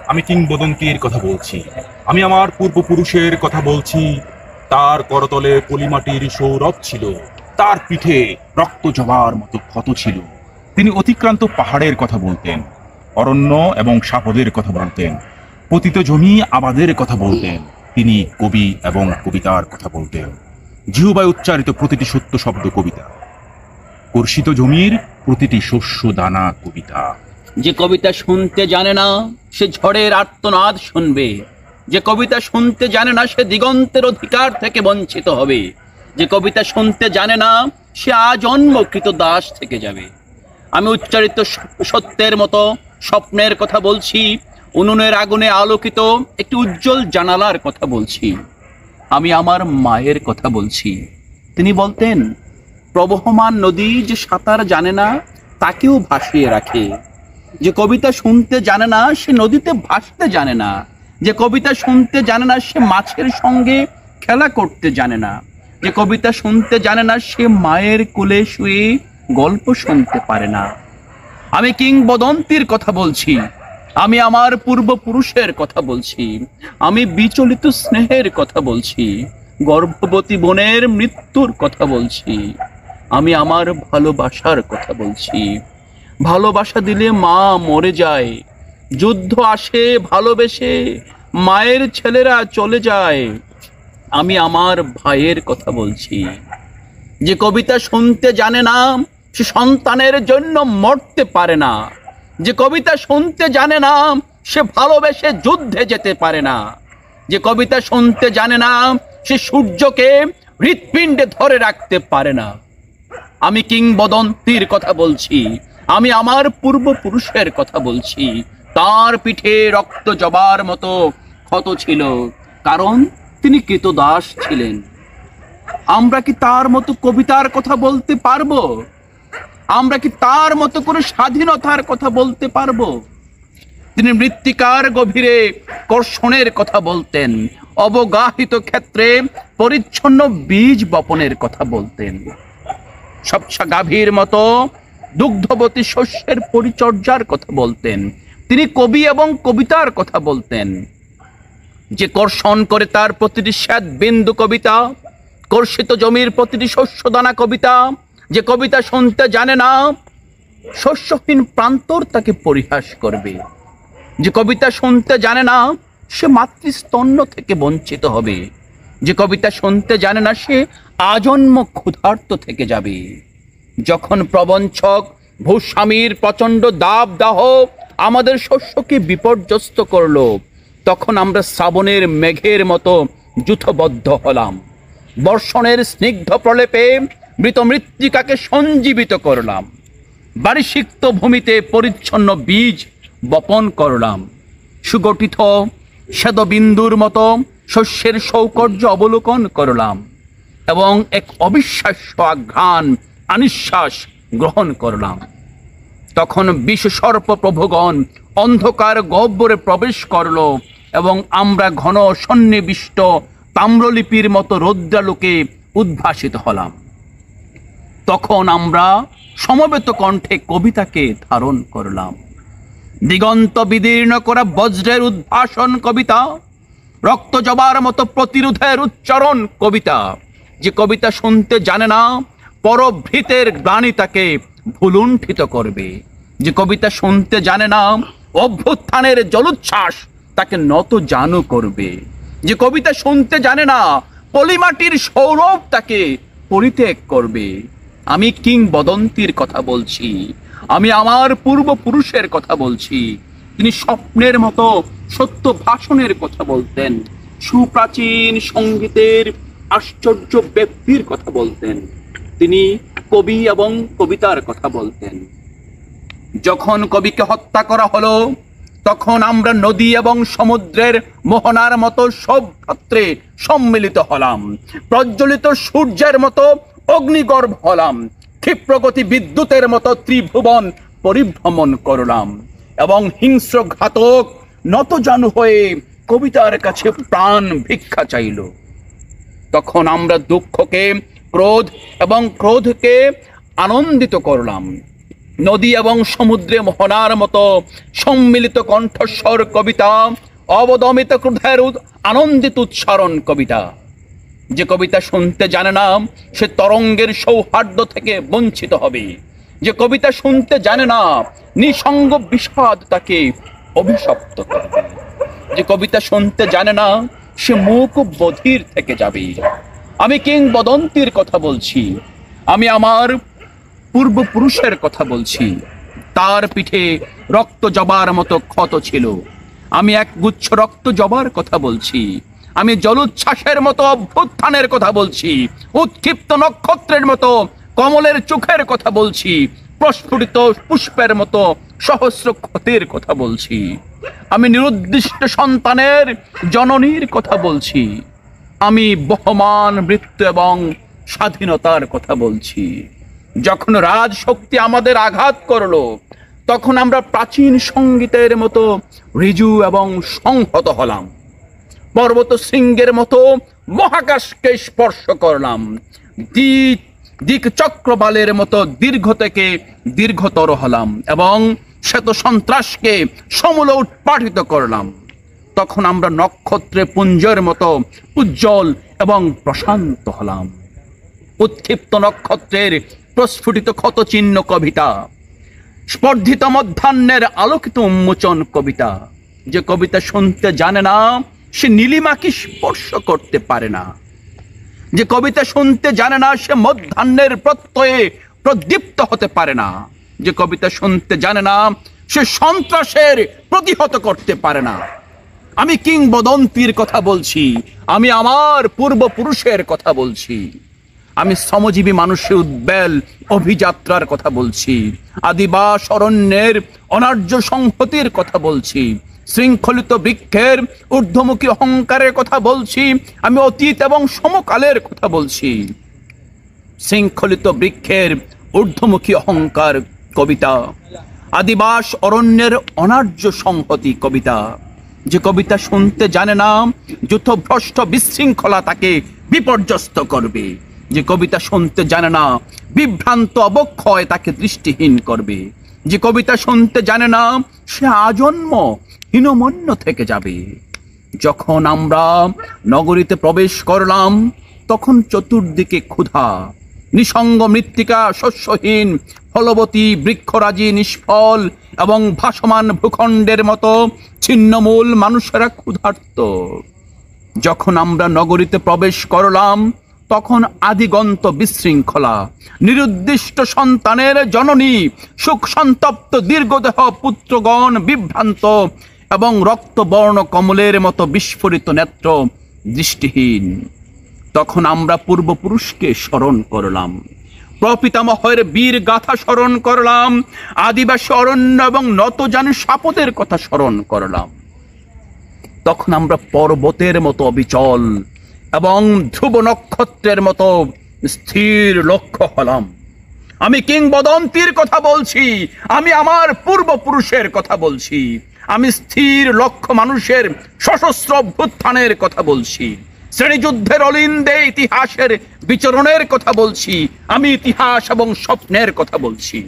আমি কিংবদন্তির কথা বলছি। আমি আমার পূর্বপুরুষের কথা বলছি। তার করতলে পলিমাটির সৌরভ ছিল, তার পিঠে রক্ত জবার মতো ক্ষত ছিল। তিনি অতিক্রান্ত পাহাড়ের কথা বলতেন, অরণ্য এবং সাপদের কথা বলতেন, পতিত জমি আবাদের কথা বলতেন। তিনি কবি এবং কবিতার কথা বলতেন। জিহ্বায় উচ্চারিত প্রতিটি সত্য শব্দ কবিতা, কর্ষিত জমির প্রতিটি শস্য দানা কবিতা। যে কবিতা শুনতে জানে না সে ঝড়ের আর্তনাদ শুনবে। যে কবিতা শুনতে জানে না সে দিগন্তের অধিকার থেকে বঞ্চিত হবে। যে কবিতা শুনতে জানে না সে আজন্মকৃত দাস থেকে যাবে। আমি উচ্চারিত সত্যের মতো স্বপ্নের কথা বলছি, উনুনের আগুনে আলোকিত একটি উজ্জ্বল জানালার কথা বলছি। আমি আমার মায়ের কথা বলছি। তিনি বলতেন, প্রবহমান নদী যে সাঁতার জানে না তাকেও ভাসিয়ে রাখে। যে কবিতা শুনতে জানে না সে নদীতে ভাসতে জানে না। যে কবিতা শুনতে জানে না সে মাছের সঙ্গে খেলা করতে জানে না। যে কবিতা শুনতে জানে না সে মায়ের কোলে শুয়ে গল্প শুনতে পারে না। আমি কিংবদন্তির কথা বলছি। আমি আমার পূর্বপুরুষের কথা বলছি। আমি বিচলিত স্নেহের কথা বলছি, গর্ভবতী বোনের মৃত্যুর কথা বলছি। আমি আমার ভালোবাসার কথা বলছি। ভালোবাসা দিলে মা মরে যায়, যুদ্ধ আসে ভালোবেসে মায়ের ছেলেরা চলে যায়। আমি আমার ভাইয়ের কথা বলছি। যে কবিতা শুনতে জানে না সে সন্তানের জন্য মরতে পারে না। যে কবিতা শুনতে জানে না সে ভালোবেসে যুদ্ধে যেতে পারে না। যে কবিতা শুনতে জানে না সে সূর্যকে হৃৎপিণ্ডে ধরে রাখতে পারে না। আমি কিংবদন্তির কথা বলছি। আমি আমার পূর্বপুরুষের কথা বলছি। তার পিঠে রক্ত জবার মতো ক্ষত ছিল, কারণ তিনি কৃতদাস ছিলেন। আমরা কি তার মতো কবিতার কথা বলতে পারবো? আমরা কি তার মতো করে স্বাধীনতার কথা বলতে পারবো? তিনি মৃত্তিকার গভীরে কর্ষণের কথা বলতেন, অবগাহিত ক্ষেত্রে পরিচ্ছন্ন বীজ বপনের কথা বলতেন, সবসা গাভীর মতো দুগ্ধবতী শস্যের পরিচর্যার কথা বলতেন। তিনি কবি এবং কবিতার কথা বলতেন, যে কর্ষণ করে তার প্রতিটি শ্বেত বিন্দু কবিতা, কর্ষিত জমির প্রতিটি শস্যদানা কবিতা। যে কবিতা শুনতে জানে না শস্যহীন প্রান্তর তাকে পরিহাস করবে। যে কবিতা শুনতে জানে না সে মাতৃস্তন্য থেকে বঞ্চিত হবে। যে কবিতা শুনতে জানে না সে আজন্ম ক্ষুধার্ত থেকে যাবে। যখন প্রবঞ্চক ভূস্বামীর প্রচণ্ড দাবদাহ আমাদের শস্যকে বিপর্যস্ত করলো, তখন আমরা শ্রাবণের মেঘের মতো যূথবদ্ধ হলাম। বর্ষণের স্নিগ্ধ প্রলেপে মৃত মৃত্তিকাকে সঞ্জীবিত করলাম। বারিসিক্ত ভূমিতে পরিচ্ছন্ন বীজ বপন করলাম। সুগঠিত শ্বেতবিন্দুর মতো শস্যের সৌকর্য অবলোকন করলাম এবং এক অবিশ্বাস্য আঘ্রাণ আনিশ্বাস গ্রহণ করলাম। তখন বিষসর্প প্রভুগণ অন্ধকার গহ্বরে প্রবেশ করল এবং আমরা ঘন সন্নিবিষ্ট তাম্রলিপির মতো রৌদ্রালোকে উদ্ভাসিত হলাম। তখন আমরা সমবেত কণ্ঠে কবিতাকে ধারণ করলাম। দিগন্ত বিদীর্ণ করা বজ্রের উদ্ভাসন কবিতা, রক্ত জবার মতো প্রতিরোধের উচ্চারণ কবিতা। যে কবিতা শুনতে জানে না পরভৃতের গ্লানি তাকে ভুলুণ্ঠিত করবে। যে কবিতা শুনতে জানে না অভ্যুত্থানের জলোচ্ছ্বাস তাকে নত জানু করবে। যে কবিতা শুনতে জানে না পলিমাটির সৌরভ তাকে পরিত্যাগ করবে। আমি কিংবদন্তির কথা বলছি। আমি আমার পূর্বপুরুষের কথা বলছি। তিনি স্বপ্নের মতো সত্য ভাষণের কথা বলতেন, সুপ্রাচীন সঙ্গীতের আশ্চর্য ব্যক্তির কথা বলতেন। তিনি কবি এবং কবিতার কথা বলতেন। যখন কবিকে হত্যা করা হলো, তখন আমরা নদী এবং সমুদ্রের মোহনার মতো সব ক্ষেত্রে সম্মিলিত হলাম। প্রজ্বলিত সূর্যের মতো অগ্নিগর্ভ হলাম। ক্ষিপ্রগতি বিদ্যুতের মতো ত্রিভুবন পরিভ্রমণ করলাম এবং হিংস্র ঘাতক নতজানু হয়ে কবিতার কাছে প্রাণ ভিক্ষা চাইল। তখন আমরা দুঃখকে ক্রোধ এবং ক্রোধকে আনন্দিত করলাম। নদী এবং সমুদ্রে মোহনার মতো সম্মিলিত কণ্ঠস্বর কবিতা, অবদমিত ক্রোধের আনন্দিত উচ্চারণ কবিতা। যে কবিতা শুনতে জানে না সে তরঙ্গের সৌহার্দ্য থেকে বঞ্চিত হবে। যে কবিতা শুনতে জানে না নিঃসঙ্গ বিষাদ তাকে অভিশপ্ত করবে। যে কবিতা শুনতে জানে না সে মুখ বধির থেকে যাবে। আমি কিংবদন্তির কথা বলছি, আমি আমার পূর্বপুরুষের কথা বলছি। তার পিঠে রক্ত জবার মতো ক্ষত ছিল। আমি এক গুচ্ছ রক্ত জবার কথা বলছি। আমি জলোচ্ছ্বাসের মতো অভ্যুত্থানের কথা বলছি। উৎক্ষিপ্ত নক্ষত্রের মতো কমলের চোখের কথা বলছি। প্রস্ফুটিত পুষ্পের মতো সহস্র ক্ষতের কথা বলছি। আমি নিরুদ্দিষ্ট সন্তানের জননীর কথা বলছি। আমি বহমান মৃত্যু এবং স্বাধীনতার কথা বলছি। যখন রাজশক্তি আমাদের আঘাত করলো, তখন আমরা প্রাচীন সঙ্গীতের মতো ঋজু এবং সংহত হলাম। পর্বত শৃঙ্গের মতো মহাকাশকে স্পর্শ করলাম। দিক চক্রবালের মতো দীর্ঘ থেকে দীর্ঘতর হলাম এবং শ্বেত সন্ত্রাসকে সমূলে উৎপাটিত করলাম। তখন আমরা নক্ষত্রে পুঞ্জের মতো উজ্জ্বল এবং প্রশান্ত হলাম। উৎক্ষিপ্ত নক্ষত্রের প্রস্ফুটিত ক্ষতচিহ্ন কবিতা, স্পর্ধিত মধ্যাহ্নের আলোকিত উন্মোচন কবিতা। যে কবিতা শুনতে জানে না সে নীলিমাকে স্পর্শ করতে পারে না। যে কবিতা শুনতে জানে না সে মধ্যাহ্নের প্রত্যয়ে প্রদীপ্ত হতে পারে না। যে কবিতা শুনতে জানে না সে সন্ত্রাসের প্রতিহত করতে পারে না। আমি কিংবদন্তির কথা বলছি, আমি আমার পূর্বপুরুষের কথা বলছি। আমি শ্রমজীবী মানুষের উদ্বেল অভিযাত্রার কথা বলছি। আদিবাস অরণ্যের অনার্য সংহতির কথা বলছি। শৃঙ্খলিত বৃক্ষের ঊর্ধ্বমুখী অহংকারের কথা বলছি। আমি অতীত এবং সমকালের কথা বলছি। শৃঙ্খলিত বৃক্ষের ঊর্ধ্বমুখী অহংকার কবিতা, আদিবাস অরণ্যের অনার্য সংহতি কবিতা। যে কবিতা শুনতে জানে না যুথভ্রষ্ট বিশৃঙ্খলা তাকে বিপর্যস্ত করবে। যে কবিতা শুনতে জানে না বিভ্রান্ত অবক্ষয় তাকে দৃষ্টিহীন করবে। যে কবিতা শুনতে জানে না সে আজন্ম হীনমন্য থেকে যাবে। যখন আমরা নগরীতে প্রবেশ করলাম তখন চতুর্দিকে ক্ষুধা, নিঃসঙ্গ মৃত্তিকা, শস্যহীন ফলবতী বৃক্ষরাজি নিষ্ফল এবং ভাসমান ভূখণ্ডের মতো ছিন্নমূল মানুষেরা ক্ষুধার্ত। যখন আমরা নগরীতে প্রবেশ করলাম তখন আদিগন্ত বিশৃঙ্খলা, নিরুদ্দিষ্ট সন্তানের জননী, সুখ সন্তপ্ত দীর্ঘদেহ পুত্রগণ বিভ্রান্ত এবং রক্তবর্ণ কমলের মতো বিস্ফোরিত নেত্র, দৃষ্টিহীন। তখন আমরা পূর্বপুরুষকে স্মরণ করলাম, প্রপিতামহের বীর গাথা স্মরণ করলাম, আদিবাসী অরণ্য এবং নতজানু সাপদের কথা স্মরণ করলাম। তখন আমরা পর্বতের মতো অবিচল এবং ধ্রুব নক্ষত্রের মতো স্থির লক্ষ্য হলাম। আমি কিংবদন্তির কথা বলছি, আমি আমার পূর্বপুরুষের কথা বলছি। আমি স্থির লক্ষ্য মানুষের সশস্ত্র অভ্যুত্থানের কথা বলছি। শ্রেণীযুদ্ধের অলিন্দে ইতিহাসের বিচরণের কথা বলছি। আমি ইতিহাস এবং স্বপ্নের কথা বলছি।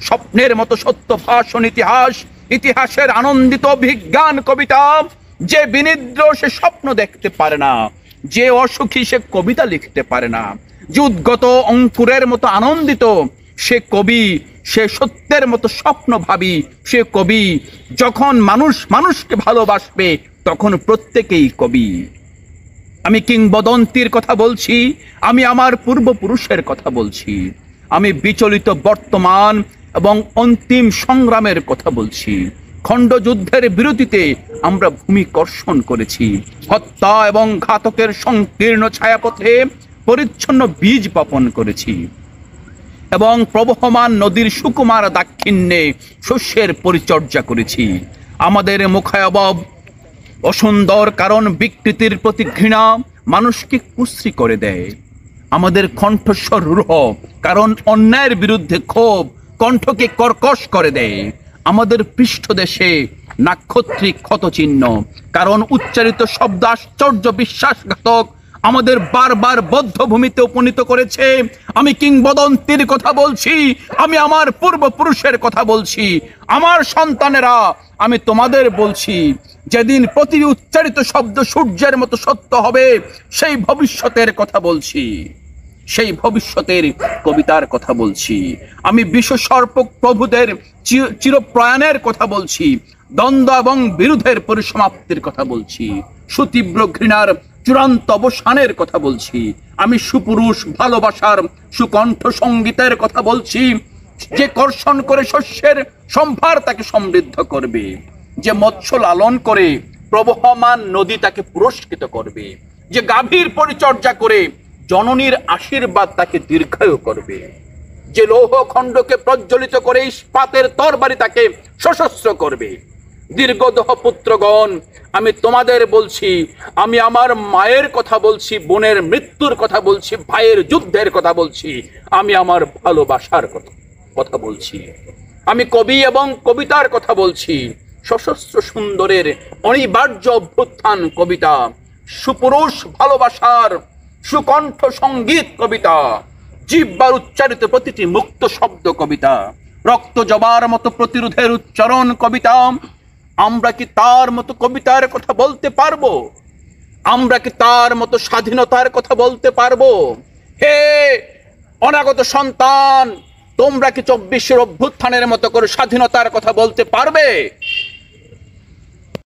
স্বপ্নের মতো সত্য ভাষণ ইতিহাস, ইতিহাসের আনন্দিত বিজ্ঞান কবিতা। যে বিনিদ্র সে স্বপ্ন দেখতে পারে না, যে অসুখী সে কবিতা লিখতে পারে না। যে উদ্গত অঙ্কুরের মতো আনন্দিত সে কবি, সে সত্যের মতো স্বপ্ন ভাবি সে কবি। যখন মানুষ মানুষকে ভালোবাসবে তখন প্রত্যেকেই কবি। আমি কিংবদন্তির কথা বলছি, আমি আমার পূর্বপুরুষের কথা বলছি। আমি বিচলিত বর্তমান এবং অন্তিম সংগ্রামের কথা বলছি। খণ্ডযুদ্ধের বিরতিতে আমরা ভূমিকর্ষণ করেছি। হত্যা এবং ঘাতকের সংকীর্ণ ছায়াপথে পরিচ্ছন্ন বীজ বপন করেছি এবং প্রবহমান নদীর সুকুমার দাক্ষিণ্যে শস্যের পরিচর্যা করেছি। আমাদের মুখায়বব অসুন্দর কারণ বিকৃতির প্রতি ঘৃণা মানুষকে কুশ্রী করে দেয়। আমাদের কণ্ঠস্বর রূঢ় কারণ অন্যায়ের বিরুদ্ধে ক্ষোভ কণ্ঠকে কর্কশ করে দেয়। আমাদের পৃষ্ঠদেশে নাক্ষত্রিক ক্ষতচিহ্ন কারণ উচ্চারিত শব্দ আশ্চর্য বিশ্বাসঘাতক আমাদের বারবার বদ্ধভূমিতে উপনীত করেছে। আমি কিংবদন্তির কথা বলছি, আমি আমার পূর্বপুরুষের কথা বলছি, আমার সন্তানেরা, আমি তোমাদের বলছি, যেদিন প্রতি উচ্চারিত শব্দ সূর্যের মতো সত্য হবে, সেই ভবিষ্যতের কথা বলছি, সেই ভবিষ্যতের কবিতার কথা বলছি। আমি বিশ্ব সর্প প্রভুদের চিরপ্রয়াণের কথা বলছি, দ্বন্দ্ব এবং বিরোধের পরিসমাপ্তির কথা বলছি, সুতীব্র ঘৃণার চূড়ান্ত অবসানের কথা বলছি। আমি সুপুরুষ ভালোবাসার সুকণ্ঠ সঙ্গীতের কথা বলছি, যে কর্ষণ করে শস্যের সম্ভার তাকে সমৃদ্ধ করবে, যে মৎস্য লালন করে প্রবহমান নদী তাকে পুরস্কৃত করবে, যে গাভীর পরিচর্যা করে জননীর আশীর্বাদ তাকে দীর্ঘায়ু করবে, যে লৌহ খণ্ডকে প্রজ্বলিত করে ইস্পাতের তরবারি তাকে সশস্ত্র করবে। দীর্ঘদহ পুত্রগণ, আমি তোমাদের বলছি, আমি আমার মায়ের কথা বলছি, বোনের মৃত্যুর কথা বলছি, ভাইয়ের যুদ্ধের কথা বলছি, আমি আমার ভালোবাসার কথা বলছি, আমি কবি এবং কবিতার কথা বলছি। সশস্ত্র সুন্দরের অনিবার্য অভ্যুত্থান কবিতা, সুপুরুষ ভালোবাসার সুকণ্ঠ সঙ্গীত কবিতা, জিহ্বার উচ্চারিত প্রতিটি মুক্ত শব্দ কবিতা, রক্ত জবার মতো প্রতিরোধের উচ্চারণ কবিতা। আমরা কি তার মতো কবিতার কথা বলতে পারবো? আমরা কি তার মতো স্বাধীনতার কথা বলতে পারবো? হে অনাগত সন্তান, তোমরা কি 24 অভ্যুত্থানের মতো করে স্বাধীনতার কথা বলতে পারবে?